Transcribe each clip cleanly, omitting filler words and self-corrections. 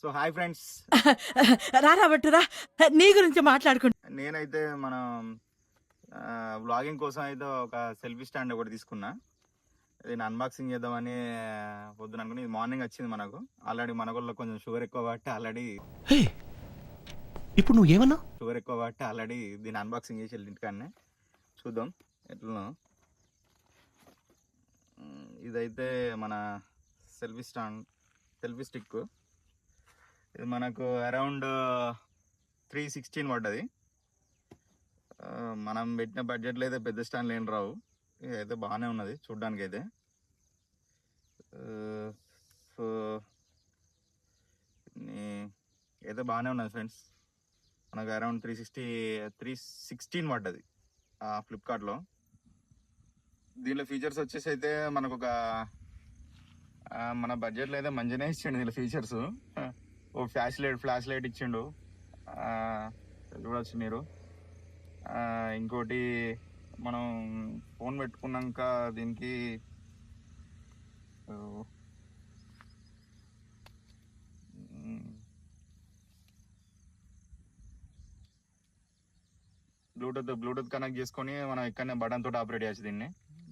So hi friends, రారా బట్టురా, నీ గురించి మాట్లాడుకుంటా. నేనైతే మన వ్లాగింగ్ కోసం అయితే ఒక సెల్ఫీ స్టాండ్ ఒకటి తీసుకున్నా. దీన్ని అన్బాక్సింగ్ చేద్దామని పొద్దున అనుకుని, ఇది మార్నింగ్ వచ్చింది మనకు. ఆల్రెడీ మనకు కొంచెం షుగర్ ఎక్కువ కాబట్టి ఇప్పుడు నువ్వు ఏమన్నా ఆల్రెడీ దీన్ని అన్బాక్సింగ్ చేసి ఇంటికాడనే చూద్దాం ఎట్లా. ఇదైతే మన సెల్ఫీ స్టిక్. ఇది మనకు అరౌండ్ 316 పడ్డది. మనం పెట్టిన బడ్జెట్లో అయితే పెద్ద స్టాండ్లు ఏం రావు. ఇదైతే బాగానే ఉన్నది చూడ్డానికి అయితే. సో అయితే బాగానే ఉన్నది ఫ్రెండ్స్. మనకు అరౌండ్ 316 పడ్డది ఫ్లిప్కార్ట్లో. దీనిలో ఫీచర్స్ వచ్చేసి అయితే మనకు ఒక మన బడ్జెట్లో అయితే మంచిగానే ఇచ్చిండు దీనిలో ఫీచర్స్. ఓ ఫ్లాష్ లైట్ ఇచ్చిండు, చూడవచ్చు మీరు. ఇంకోటి, మనం ఫోన్ పెట్టుకున్నాక దీనికి బ్లూటూత్ కనెక్ట్ చేసుకొని మనం ఎక్కడనే బటన్ తోటి ఆపరేట్ చేయొచ్చు దీన్ని.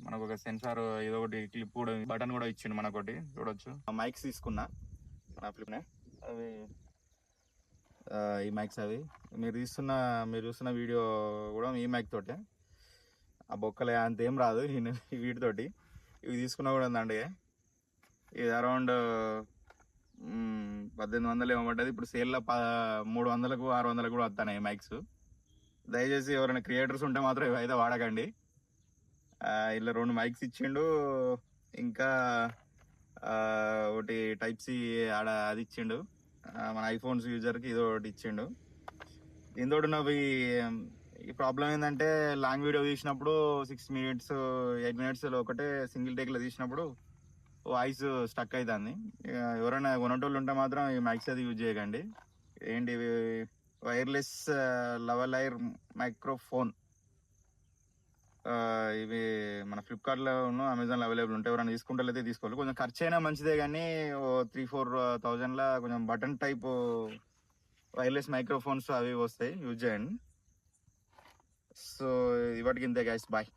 మనకు ఒక సెన్సార్ ఏదో ఒకటి క్లిప్ కూడా, బటన్ కూడా ఇచ్చిండు మనకొకటి, చూడొచ్చు. మైక్స్ తీసుకున్నా మన ఫ్లిప్నే. అవి ఈ మైక్స్ అవి మీరు చూస్తున్న వీడియో కూడా ఈ మైక్ తోటే. ఆ బొక్కలే అంతేం రాదు ఈ వీటితోటి. ఇవి తీసుకున్నా కూడా ఉందండి. ఇది అరౌండ్ 1800 ఏమో. ఇప్పుడు సేల్లో 300కు 600కు కూడా వస్తాయి ఈ మైక్స్. దయచేసి ఎవరైనా క్రియేటర్స్ ఉంటే మాత్రం ఇవి అయితే వాడకండి. ఇలా 2 మైక్స్ ఇచ్చిండు, ఇంకా ఒకటి టైప్ సి ఆడ అది ఇచ్చిండు. మన ఐఫోన్స్ యూజర్కి ఇది ఒకటి ఇచ్చిండు. దీంతో ఈ ప్రాబ్లం ఏంటంటే, లాంగ్ వీడియో తీసినప్పుడు 6 minutes 8 minutes ఒకటే సింగిల్ టేక్లో తీసినప్పుడు వాయిస్ స్టక్ అవుతుంది. ఎవరైనా కొనేటోళ్ళు ఉంటే మాత్రం ఈ మైక్స్ అది యూజ్ చేయకండి. ఏంటి, వైర్లెస్ లెవెల్ మైక్రోఫోన్. ఇవి మన ఫ్లిప్కార్ట్లో అమెజాన్లో అవైలబుల్ ఉంటాయి. ఎవరైనా తీసుకుంటే తీసుకోవాలి. కొంచెం ఖర్చు అయినా మంచిదే, కానీ 3-4 thousandలో కొంచెం బటన్ టైప్ వైర్లెస్ మైక్రోఫోన్స్ అవి వస్తాయి, యూజ్ చేయండి. సో ఇవాటికి ఇంతే గైస్, బాయ్.